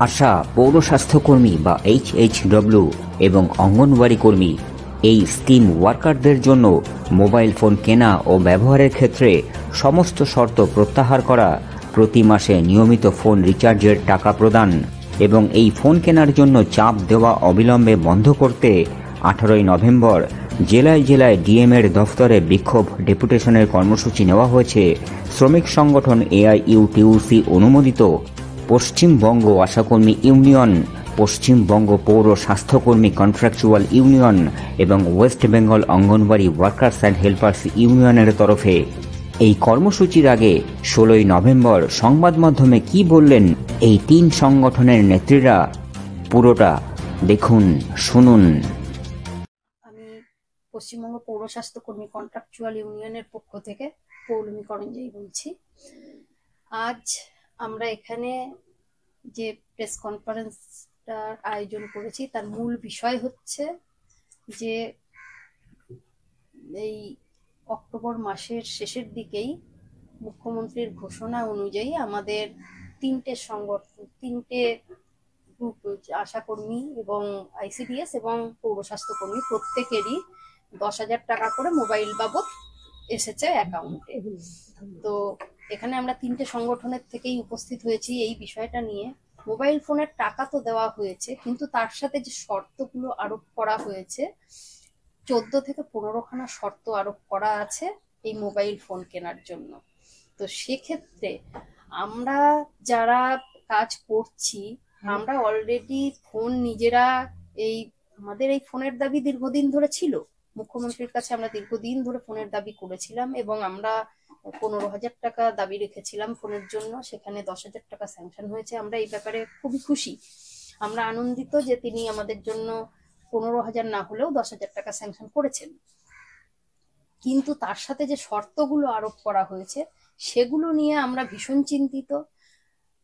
আশা, পৌর স্বাস্থ্যকর্মী বা HHW এবং অঙ্গনওয়াড়ি কর্মী এই স্কিম ওয়ার্কারদের জন্য মোবাইল ফোন কেনা ও ব্যবহারের ক্ষেত্রে সমস্ত শর্ত প্রত্যাহার করা, প্রতি মাসে নিয়মিত ফোন রিচার্জের টাকা প্রদান এবং এই ফোন কেনার জন্য চাপ দেওয়া অবিলম্বে বন্ধ করতে 18ই নভেম্বর জেলায় জেলায় ডিএম এর দফতরে বিক্ষোভ ডেপুটেশনের কর্মসূচি নেওয়া হয়েছে শ্রমিক সংগঠন AIUTUC অনুমোদিত পশ্চিমবঙ্গ আশাকর্মী ইউনিয়ন, পশ্চিমবঙ্গ পৌর স্বাস্থ্যকর্মী কন্ট্রাকচুয়াল ইউনিয়ন এবং West Bengal anganwadi workers and helpers ইউনিয়নের তরফে। এই কর্মসূচির আগে 16ই নভেম্বর সংবাদ মাধ্যমে কি বললেন এই তিন সংগঠনের নেত্রীরা, পুরোটা দেখুন, শুনুন। আমি পশ্চিমবঙ্গ পৌর স্বাস্থ্যকর্মী কন্ট্রাকচুয়াল ইউনিয়নের পক্ষ থেকে পৌলমী করঞ্জাই বলছি। আজ আমরা এখানে যে প্রেস কনফারেন্সটার আয়োজন করেছি তার মূল বিষয় হচ্ছে যে এই অক্টোবর মাসের শেষের দিকেই মুখ্যমন্ত্রীর ঘোষণা অনুযায়ী আমাদের তিনটে গ্রুপ, আশাকর্মী এবং ICDS এবং পৌর স্বাস্থ্যকর্মী প্রত্যেকেরই 10,000 টাকা করে মোবাইল বাবদ এসেছে অ্যাকাউন্টে। তো এখানে আমরা তিনটে সংগঠনের থেকেই উপস্থিত হয়েছি এই বিষয়টা নিয়ে। মোবাইল ফোনের টাকা তো দেওয়া হয়েছে, কিন্তু তার সাথে যে শর্তগুলো আরোপ করা হয়েছে, 14 থেকে 15খানা শর্ত আরোপ করা আছে এই মোবাইল ফোন কেনার জন্য। তো সেক্ষেত্রে আমরা যারা কাজ করছি, আমরা অলরেডি ফোন নিজেরা আমাদের এই ফোনের দাবি দীর্ঘদিন ধরে ছিল, মুখ্যমন্ত্রীর কাছে আমরা দীর্ঘদিন ধরে ফোনের দাবি করেছিলাম এবং আমরা 15,000 টাকা দাবি রেখেছিলাম ফোনের জন্য, সেখানে 10,000 টাকা স্যাংশন হয়েছে। আমরা এই ব্যাপারে খুবই খুশি, আমরা আনন্দিত যে তিনি আমাদের জন্য 15,000 না হলেও 10,000 টাকা স্যাংশন করেছেন। কিন্তু তার সাথে যে শর্তগুলো আরোপ করা হয়েছে সেগুলো নিয়ে আমরা ভীষণ চিন্তিত,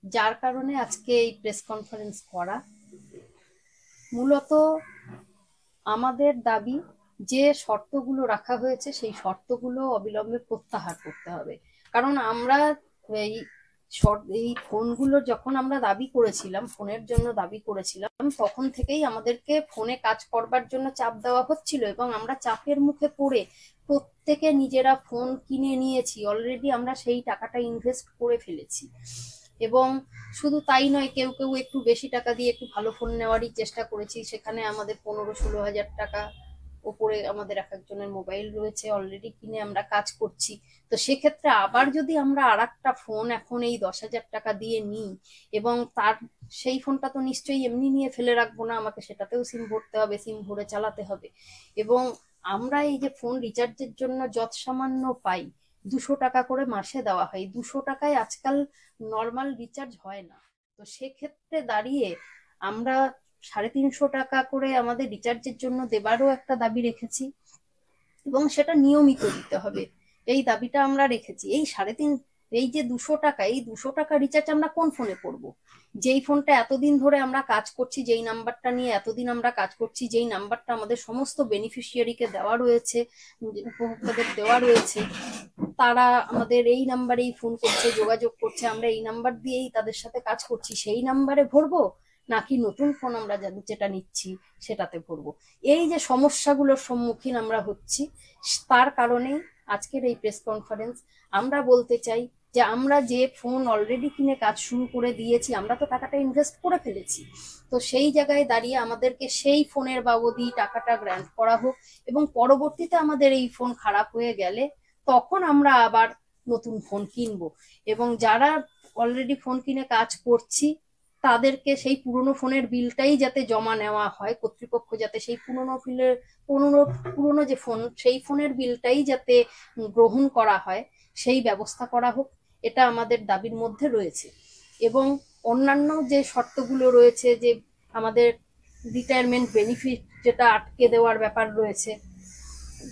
যার কারণে আজকে এই প্রেস কনফারেন্স করা। মূলত আমাদের দাবি যে শর্তগুলো রাখা হয়েছে সেই শর্তগুলো অবিলম্বে প্রত্যাহার করতে হবে। কারণ আমরা এই ফোনগুলো যখন আমরা দাবি করেছিলাম, ফোনের জন্য দাবি করেছিলাম, তখন থেকেই আমাদেরকে ফোনে কাজ করবার জন্য চাপ দেওয়া হচ্ছিল এবং আমরা চাপের মুখে পড়ে প্রত্যেকে নিজেরা ফোন কিনে নিয়েছি। অলরেডি আমরা সেই টাকাটা ইনভেস্ট করে ফেলেছি এবং শুধু তাই নয়, কেউ কেউ একটু বেশি টাকা দিয়ে একটু ভালো ফোন নেওয়ারই চেষ্টা করেছি। সেখানে আমাদের 15-16 হাজার টাকা ওপরে আমাদের এক একজনের মোবাইল রয়েছে, অলরেডি কিনে আমরা কাজ করছি। তো সেক্ষেত্রে আবার যদি আমরা আরেকটা ফোন এখন এই 10,000 টাকা দিয়ে নিই এবং সেই ফোনটা তো নিশ্চয়ই এমনি নিয়ে ফেলে রাখবো না, আমাকে সেটাতেও সিম ভরতে হবে, সিম ভরে চালাতে হবে। এবং আমরা এই যে ফোন রিচার্জের জন্য যত সামান্য পাই, 200 টাকা করে মাসে দেওয়া হয়, 200 টাকায় আজকাল নর্মাল রিচার্জ হয় না। তো সেক্ষেত্রে দাঁড়িয়ে আমরা 350 টাকা করে আমাদের রিচার্জের জন্য দেবারও একটা দাবি রেখেছি এবং সেটা নিয়মিত দিতে হবে, এই দাবিটা আমরা রেখেছি। এই যে 200 টাকা, এই 200 টাকা রিচার্জ আমরা কোন ফোনে করব? যেই ফোনটা এতদিন ধরে আমরা কাজ করছি, যেই নাম্বারটা নিয়ে এতদিন আমরা কাজ করছি, যেই নাম্বারটা আমাদের সমস্ত বেনিফিশিয়ারিকে দেওয়া রয়েছে, উপভোক্তাদের দেওয়া রয়েছে, তারা আমাদের এই নাম্বারেই ফোন করছে, যোগাযোগ করছে, আমরা এই নাম্বার দিয়েই তাদের সাথে কাজ করছি, সেই নাম্বারে ভরবো নাকি নতুন ফোন আমরা যেটা নিচ্ছি সেটাতে ভরবো? এই যে সমস্যাগুলোর সম্মুখীন আমরা হচ্ছি, তার কারণেই আজকের এই প্রেস কনফারেন্স। আমরা বলতে চাই যে আমরা যে ফোন অলরেডি কিনে কাজ শুরু করে দিয়েছি, আমরা তো টাকাটা ইনভেস্ট করে ফেলেছি, তো সেই জায়গায় দাঁড়িয়ে আমাদেরকে সেই ফোনের বাবদই টাকাটা গ্র্যান্ট করা হোক এবং পরবর্তীতে আমাদের এই ফোন খারাপ হয়ে গেলে তখন আমরা আবার নতুন ফোন কিনবো। এবং যারা অলরেডি ফোন কিনে কাজ করছি তাদেরকে সেই পুরনো ফোনের বিলটাই যাতে জমা নেওয়া হয়, কর্তৃপক্ষ যাতে সেই পুরনো যে ফোন, সেই ফোনের বিলটাই যাতে গ্রহণ করা হয়, সেই ব্যবস্থা করা হোক, এটা আমাদের দাবির মধ্যে রয়েছে। এবং অন্যান্য যে শর্তগুলো রয়েছে, যে আমাদের রিটায়ারমেন্ট বেনিফিট যেটা আটকে দেওয়ার ব্যাপার রয়েছে,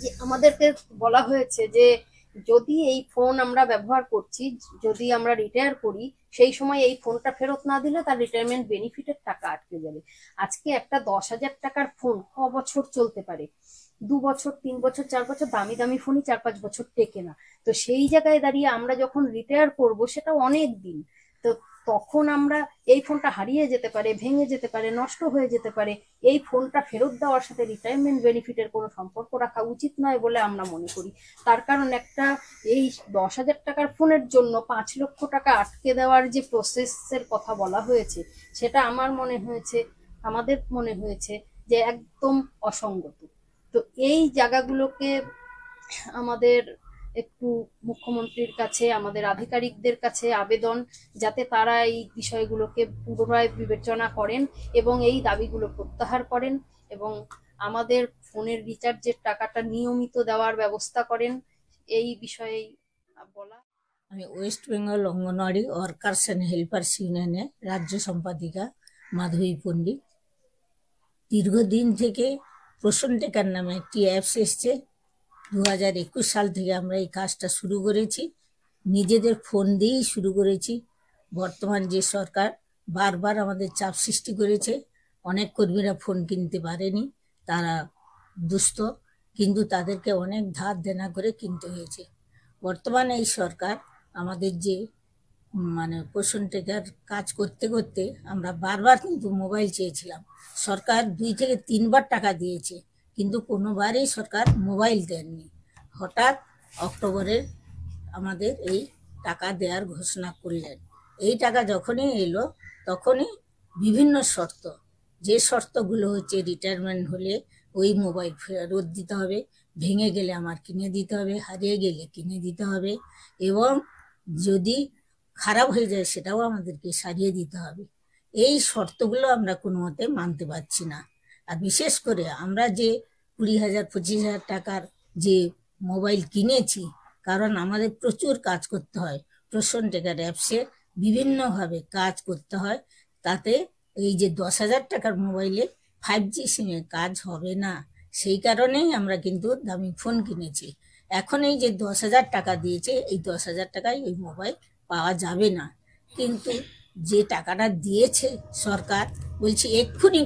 যে আমাদেরকে বলা হয়েছে যে যদি এই ফোন আমরা ব্যবহার করছি, যদি আমরা রিটায়ার করি, সেই সময় এই ফোনটা ফেরত না দিলে তার রিটায়ারমেন্ট বেনিফিটের টাকা আটকে যাবে। আজকে একটা 10,000 টাকার ফোন ক বছর চলতে পারে? 2 বছর, 3 বছর, 4 বছর, দামি দামি ফোনই 4-5 বছর টেকে না। তো সেই জায়গায় দাঁড়িয়ে আমরা যখন রিটায়ার করব, সেটা অনেক দিন, তো তখন আমরা এই ফোনটা হারিয়ে যেতে পারে, ভেঙে যেতে পারে, নষ্ট হয়ে যেতে পারে, এই ফোনটা ফেরত দেওয়ার সাথে রিটায়ারমেন্ট বেনিফিটের কোনো সম্পর্ক রাখা উচিত নয় বলে আমরা মনে করি। তার কারণ একটা এই 10,000 টাকার ফোনের জন্য 5 লক্ষ টাকা আটকে দেওয়ার যে প্রসেসের কথা বলা হয়েছে, সেটা আমাদের মনে হয়েছে যে একদম অসঙ্গত। তো এই জায়গাগুলোকে আমাদের একটু মুখ্যমন্ত্রীর কাছে, আমাদের আধিকারিকদের কাছে আবেদন, যাতে তারা এই বিষয়গুলোকে পুনরায় বিবেচনা করেন এবং এই দাবিগুলো প্রত্যাহার করেন এবং আমাদের ফোনের রিচার্জের টাকাটা নিয়মিত দেওয়ার ব্যবস্থা করেন। এই বিষয়ে বলা। আমি West Bengal anganwadi workers and helpers ইউনিয়নের রাজ্য সম্পাদিকা মাধবী পণ্ডিত। দীর্ঘদিন থেকে পোষণ টেকার নামে একটি অ্যাপস এসছে। 2021 সাল থেকে আমরা এই কাজটা শুরু করেছি, নিজেদের ফোন দিয়েই শুরু করেছি। বর্তমান যে সরকার বারবার আমাদের চাপ সৃষ্টি করেছে, অনেক কর্মীরা ফোন কিনতে পারেনি, তারা দুস্থ, কিন্তু তাদেরকে অনেক ধার দেনা করে কিনতে হয়েছে। বর্তমানে এই সরকার আমাদের যে পোষণ টেকার কাজ করতে করতে আমরা বারবার কিন্তু মোবাইল চেয়েছিলাম। সরকার 2 থেকে 3 বার টাকা দিয়েছে, কিন্তু কোনোবারই সরকার মোবাইল দেননি। হঠাৎ অক্টোবরে আমাদের এই টাকা দেওয়ার ঘোষণা করলেন। এই টাকা যখনই এলো তখনই বিভিন্ন শর্ত, যে শর্তগুলো হচ্ছে রিটায়ারমেন্ট হলে ওই মোবাইল ফেরত দিতে হবে, ভেঙে গেলে আমার কিনে দিতে হবে, হারিয়ে গেলে কিনে দিতে হবে, এবং যদি খারাপ হয়ে যায় সেটাও আমাদেরকে সারিয়ে দিতে হবে। এই শর্তগুলো আমরা কোনো মতে মানতে পারছি না। আর বিশেষ করে আমরা যে 20,000-25,000 টাকার যে মোবাইল কিনেছি, কারণ আমাদের প্রচুর কাজ করতে হয়, পোষণ টেকার অ্যাপসে বিভিন্নভাবে কাজ করতে হয়, তাতে এই যে 10,000 টাকার মোবাইলে 5G সিমে কাজ হবে না। সেই কারণেই আমরা কিন্তু দামি ফোন কিনেছি। এখন এই যে 10,000 টাকা দিয়েছে, এই 10,000 টাকায় ওই মোবাইল পাওয়া যাবে না। কিন্তু যে টাকাটা দিয়েছে সরকার, বলছে এক্ষুনি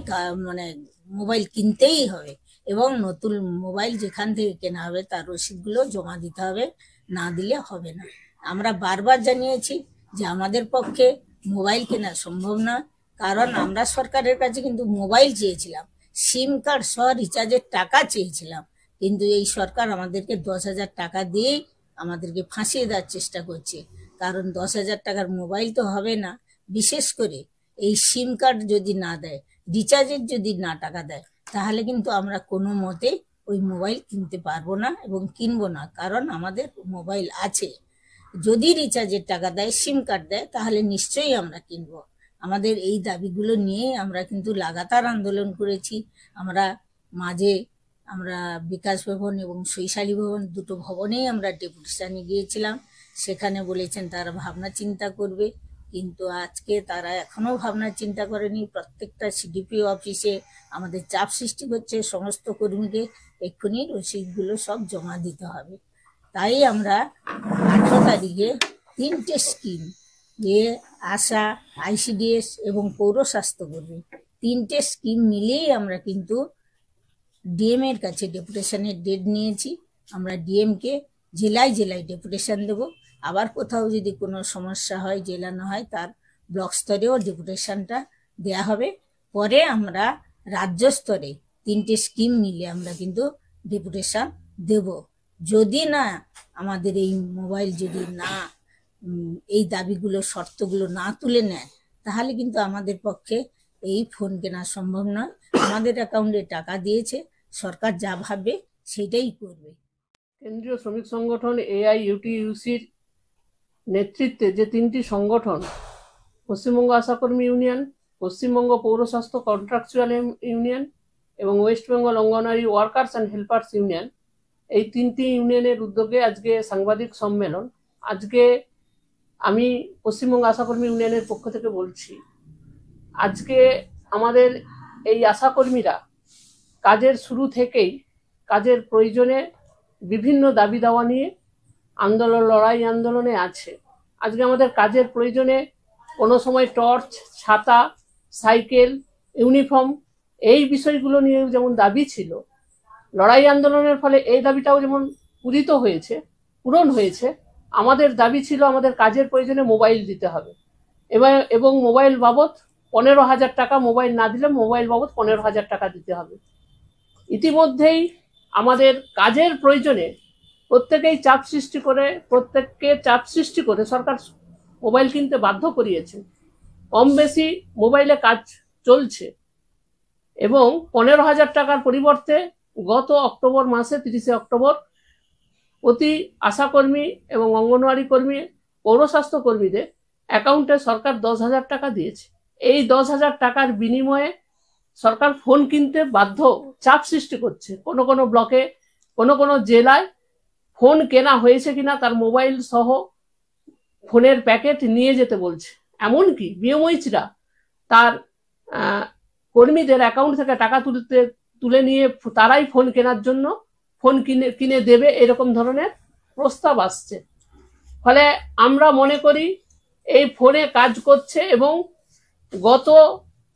মোবাইল কিনতেই হবে এবং নতুন মোবাইল যেখান থেকে কেনা হবে তার রসিদগুলো জমা দিতে হবে, না দিলে হবে না। আমরা বারবার জানিয়েছি যে আমাদের পক্ষে মোবাইল কেনা সম্ভব না, কারণ আমরা সরকারের কাছে কিন্তু মোবাইল চেয়েছিলাম, সিম কার্ড সহ রিচার্জের টাকা চেয়েছিলাম, কিন্তু এই সরকার আমাদেরকে 10,000 টাকা দিয়ে আমাদেরকে ফাঁসিয়ে দেওয়ার চেষ্টা করছে। কারণ 10,000 টাকার মোবাইল তো হবে না, বিশেষ করে এই সিম কার্ড যদি না দেয়, রিচার্জের যদি না টাকা দেয়, তাহলে কিন্তু আমরা কোনো মতে ওই মোবাইল কিনতে পারবো না এবং কিনবো না, কারণ আমাদের মোবাইল আছে। যদি রিচার্জের টাকা দেয়, সিম কার্ড দেয়, তাহলে নিশ্চয়ই আমরা কিনবো। আমাদের এই দাবিগুলো নিয়ে আমরা কিন্তু লাগাতার আন্দোলন করেছি। আমরা বিকাশ ভবন এবং শৈশালী ভবন, দুটো ভবনেই আমরা ডেপুটেশনে গিয়েছিলাম। সেখানে বলেছেন তারা ভাবনা চিন্তা করবে, কিন্তু আজকে তারা এখনো ভাবনা চিন্তা করেনি। প্রত্যেকটা সিডিপি অফিসে আমাদের চাপ সৃষ্টি করছে, সমস্ত কর্মীকে এক্ষুনি রসিদগুলো সব জমা দিতে হবে। তাই আমরা 18 তারিখে 3টে স্কিম, যে আশা, ICDS এবং পৌর স্বাস্থ্যকর্মী, 3টে স্কিম মিলিয়েই আমরা কিন্তু ডিএম এর কাছে ডেপুটেশনের ডেট নিয়েছি। আমরা ডিএমকে জেলায় জেলায় ডেপুটেশন দেব। আবার কোথাও যদি কোনো সমস্যা হয়, জেলা না হয়, তার ব্লক স্তরেও ডেপুটেশনটা দেয়া হবে। পরে আমরা রাজ্য স্তরে 3টে স্কিম মিলে আমরা কিন্তু ডেপুটেশন দেব। যদি না আমাদের এই মোবাইল যদি না এই দাবিগুলো, শর্তগুলো না তুলে নেয়, তাহলে কিন্তু আমাদের পক্ষে এই ফোন কেনা সম্ভব নয়। আমাদের অ্যাকাউন্টে টাকা দিয়েছে, সরকার যা ভাববে সেটাই করবে। কেন্দ্রীয় শ্রমিক সংগঠন AIUTUCর নেতৃত্বে যে 3টি সংগঠন, পশ্চিমবঙ্গ আশাকর্মী ইউনিয়ন, পশ্চিমবঙ্গ পৌরস্বাস্থ্য কন্ট্রাকচুয়াল ইউনিয়ন এবং West Bengal anganwadi workers and helpers union, এই 3টি ইউনিয়নের উদ্যোগে আজকে সাংবাদিক সম্মেলন। আজকে আমি পশ্চিমবঙ্গ আশাকর্মী ইউনিয়নের পক্ষ থেকে বলছি, আজকে আমাদের এই আশাকর্মীরা কাজের শুরু থেকেই কাজের প্রয়োজনে বিভিন্ন দাবি দাওয়া নিয়ে লড়াই আন্দোলনে আছে। আজকে আমাদের কাজের প্রয়োজনে কোনো সময় টর্চ, ছাতা, সাইকেল, ইউনিফর্ম, এই বিষয়গুলো নিয়ে যেমন দাবি ছিল, লড়াই আন্দোলনের ফলে এই দাবিটাও যেমন পূরণ হয়েছে। আমাদের দাবি ছিল আমাদের কাজের প্রয়োজনে মোবাইল দিতে হবে। এবং মোবাইল বাবদ 15,000 টাকা, মোবাইল না দিলে মোবাইল বাবদ 15,000 টাকা দিতে হবে। ইতিমধ্যেই আমাদের কাজের প্রয়োজনে প্রত্যেককে চাপ সৃষ্টি করে সরকার মোবাইল কিনতে বাধ্য করিয়েছে। কম বেশি মোবাইলে কাজ চলছে এবং 15,000 টাকার পরিবর্তে গত অক্টোবর মাসে 30শে অক্টোবর প্রতি আশাকর্মী এবং অঙ্গনওয়াড়ি কর্মী, পৌরস্বাস্থ্য কর্মীদের অ্যাকাউন্টে সরকার 10,000 টাকা দিয়েছে। এই 10,000 টাকার বিনিময়ে সরকার ফোন কিনতে বাধ্য, চাপ সৃষ্টি করছে। কোনো কোনো ব্লকে, কোনো কোনো জেলায় ফোন কেনা হয়েছে কিনা তার মোবাইল সহ ফোনের প্যাকেট নিয়ে যেতে বলছে। এমনকি বিএমওইচরা তার কর্মীদের অ্যাকাউন্ট থেকে টাকা তুলে নিয়ে তারাই ফোন কেনার জন্য ফোন কিনে দেবে, এরকম ধরনের প্রস্তাব আসছে। ফলে আমরা মনে করি এই ফোনে কাজ করছে এবং গত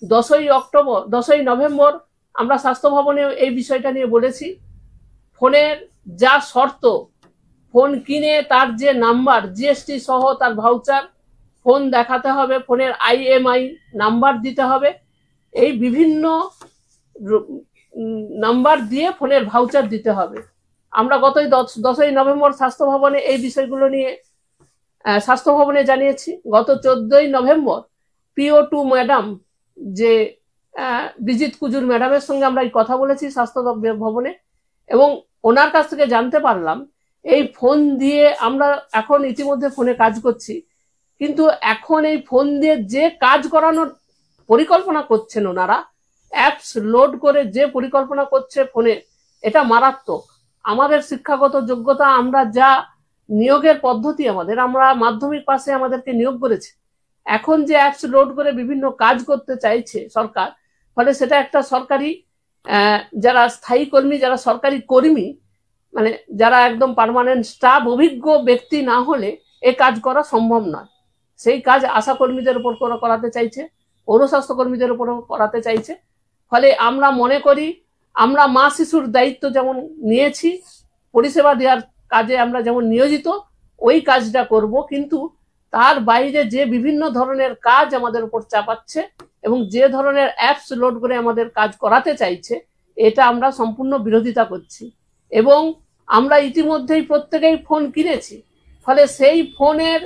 10ই নভেম্বর আমরা স্বাস্থ্য ভবনে এই বিষয়টা নিয়ে বলেছি। ফোনের যা শর্ত, ফোন কিনে তার যে নাম্বার, জিএসটি সহ তার ভাউচার, ফোন দেখাতে হবে, ফোনের IMEI নাম্বার দিতে হবে, এই বিভিন্ন নাম্বার দিয়ে ফোনের ভাউচার দিতে হবে। আমরা গত 10ই নভেম্বর স্বাস্থ্য ভবনে এই বিষয়গুলো নিয়ে স্বাস্থ্য ভবনে জানিয়েছি। গত 14ই নভেম্বর PO2 ম্যাডাম, যে বিজিত কুজুর ম্যাডামের সঙ্গে আমরা এই কথা বলেছি স্বাস্থ্য ভবনে, এবং ওনার কাছ থেকে জানতে পারলাম এই ফোন দিয়ে আমরা এখন ইতিমধ্যে ফোনে কাজ করছি, কিন্তু এখন এই ফোন দিয়ে যে কাজ করানোর পরিকল্পনা করছেন ওনারা, অ্যাপস লোড করে যে পরিকল্পনা করছে ফোনে, এটা মারাত্মক। আমাদের শিক্ষাগত যোগ্যতা, আমরা যা নিয়োগের পদ্ধতি, আমরা মাধ্যমিক পাশে আমাদেরকে নিয়োগ করেছে, এখন যে অ্যাপস লোড করে বিভিন্ন কাজ করতে চাইছে সরকার, ফলে সেটা একটা সরকারি যারা স্থায়ী কর্মী, যারা সরকারি কর্মী, মানে যারা একদম পার্মানেন্ট স্টাফ, অভিজ্ঞ ব্যক্তি না হলে এ কাজ করা সম্ভব নয়। সেই কাজ আশা কর্মীদের উপর করাতে চাইছে, পৌরস্বাস্থ্য কর্মীদের উপর করাতে চাইছে। ফলে আমরা মনে করি আমরা মা শিশুর দায়িত্ব যেমন নিয়েছি, পরিষেবা দেওয়ার কাজে আমরা যেমন নিয়োজিত, ওই কাজটা করব, কিন্তু তার বাইরে যে বিভিন্ন ধরনের কাজ আমাদের উপর চাপাচ্ছে এবং যে ধরনের অ্যাপস লোড করে আমাদের কাজ করাতে চাইছে, এটা আমরা সম্পূর্ণ বিরোধিতা করছি। এবং আমরা ইতিমধ্যেই প্রত্যেকেই ফোন কিনেছি, ফলে সেই ফোনের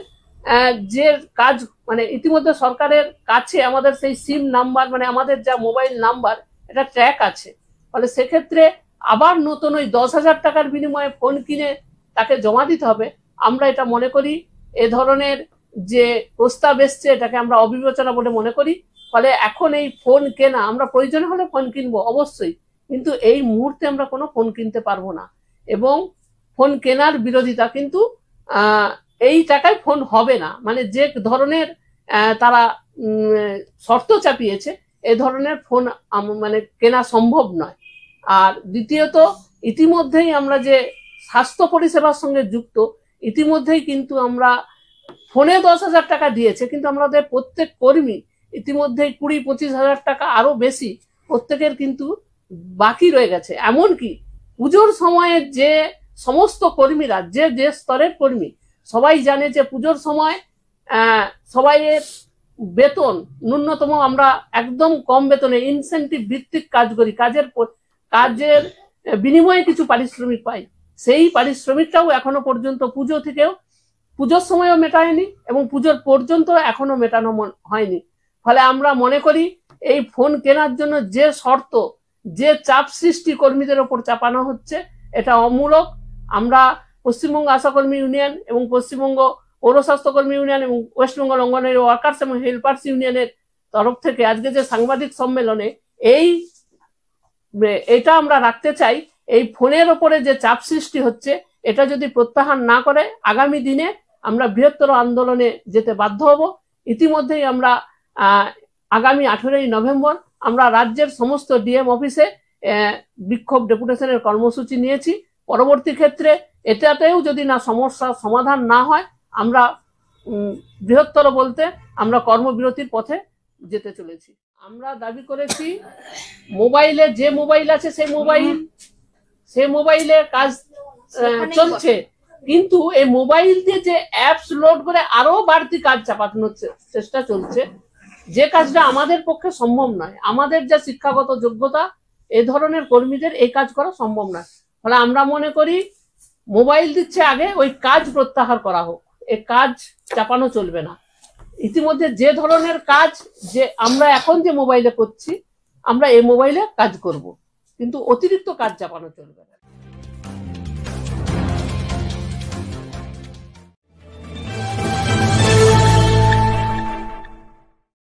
যে কাজ, মানে ইতিমধ্যে সরকারের কাছে আমাদের সেই সিম নাম্বার, মানে আমাদের যা মোবাইল নাম্বার, এটা ট্র্যাক আছে। ফলে সেক্ষেত্রে আবার নতুন ওই 10,000 টাকার বিনিময়ে ফোন কিনে তাকে জমা দিতে হবে। আমরা এটা মনে করি এ ধরনের যে প্রস্তাব এসছে, এটাকে আমরা অবিবেচনা বলে মনে করি। ফলে এখন এই ফোন কেনা, আমরা প্রয়োজন হলে ফোন কিনবো অবশ্যই, কিন্তু এই মুহূর্তে আমরা কোনো ফোন কিনতে পারবো না এবং ফোন কেনার বিরোধিতা। কিন্তু এই টাকায় ফোন হবে না, মানে যে ধরনের তারা শর্ত চাপিয়েছে, এ ধরনের ফোন মানে কেনা সম্ভব নয়। আর দ্বিতীয়ত, ইতিমধ্যেই আমরা যে স্বাস্থ্য পরিষেবার সঙ্গে যুক্ত, ইতিমধ্যেই কিন্তু আমরা ফোনে 10,000 টাকা দিয়েছে, কিন্তু আমাদের প্রত্যেক কর্মী ইতিমধ্যেই 20-25,000 টাকা আরো বেশি প্রত্যেকের কিন্তু বাকি রয়ে গেছে। এমনকি পুজোর সময়ে যে সমস্ত কর্মীরা, যে স্তরের কর্মী, সবাই জানে যে পুজোর সময় সবাইয়ের বেতন ন্যূনতম, আমরা একদম কম বেতনে ইনসেন্টিভ ভিত্তিক কাজ করি, কাজের বিনিময়ে কিছু পারিশ্রমিক পাই। সেই পারিশ্রমিকটাও এখনো পর্যন্ত পুজোর সময়ও মেটায়নি এবং পুজোর পর্যন্ত এখনো মেটানো হয়নি। ফলে আমরা মনে করি এই ফোন কেনার জন্য যে শর্ত, যে চাপ সৃষ্টি কর্মীদের ওপর চাপানো হচ্ছে, এটা অমূলক। আমরা পশ্চিমবঙ্গ আশাকর্মী ইউনিয়ন এবং পশ্চিমবঙ্গ পৌরস্বাস্থ্য কর্মী ইউনিয়ন এবং ওয়েস্টবেঙ্গল অঙ্গনওয়াড়ি ওয়ার্কার্স এবং হেল্পার্স ইউনিয়নের তরফ থেকে আজকে যে সাংবাদিক সম্মেলনে এটা আমরা রাখতে চাই, এই ফোনের ওপরে যে চাপ সৃষ্টি হচ্ছে, এটা যদি প্রত্যাহার না করে আগামী দিনে আমরা বৃহত্তর আন্দোলনে যেতে বাধ্য হব। ইতিমধ্যেই আমরা আগামী 18ই নভেম্বর আমরা রাজ্যের সমস্ত ডিএম অফিসে বিক্ষোভ ডেপুটেশনের কর্মসূচি নিয়েছি। পরবর্তী ক্ষেত্রে এটাতেও যদি না সমস্যার সমাধান না হয়, আমরা বৃহত্তর বলতে আমরা কর্মবিরতির পথে যেতে চলেছি। আমরা দাবি করেছি মোবাইলে যে মোবাইল আছে সেই মোবাইলে কাজ চলছে, কিন্তু এই মোবাইল দিয়ে যে অ্যাপস লোড করে আরো বাড়তি কাজ চাপানোর চেষ্টা চলছে, যে কাজটা আমাদের পক্ষে সম্ভব নয়। আমাদের যা শিক্ষাগত যোগ্যতা, এ ধরনের কর্মীদের এই কাজ করা সম্ভব নয়। ফলে আমরা মনে করি মোবাইল দিচ্ছে আগে, ওই কাজ প্রত্যাহার করা হোক, এই কাজ চাপানো চলবে না। ইতিমধ্যে যে ধরনের কাজ যে আমরা এখন যে মোবাইলে করছি, আমরা এই মোবাইলে কাজ করব, কিন্তু অতিরিক্ত কাজ চাপানো চলবে না।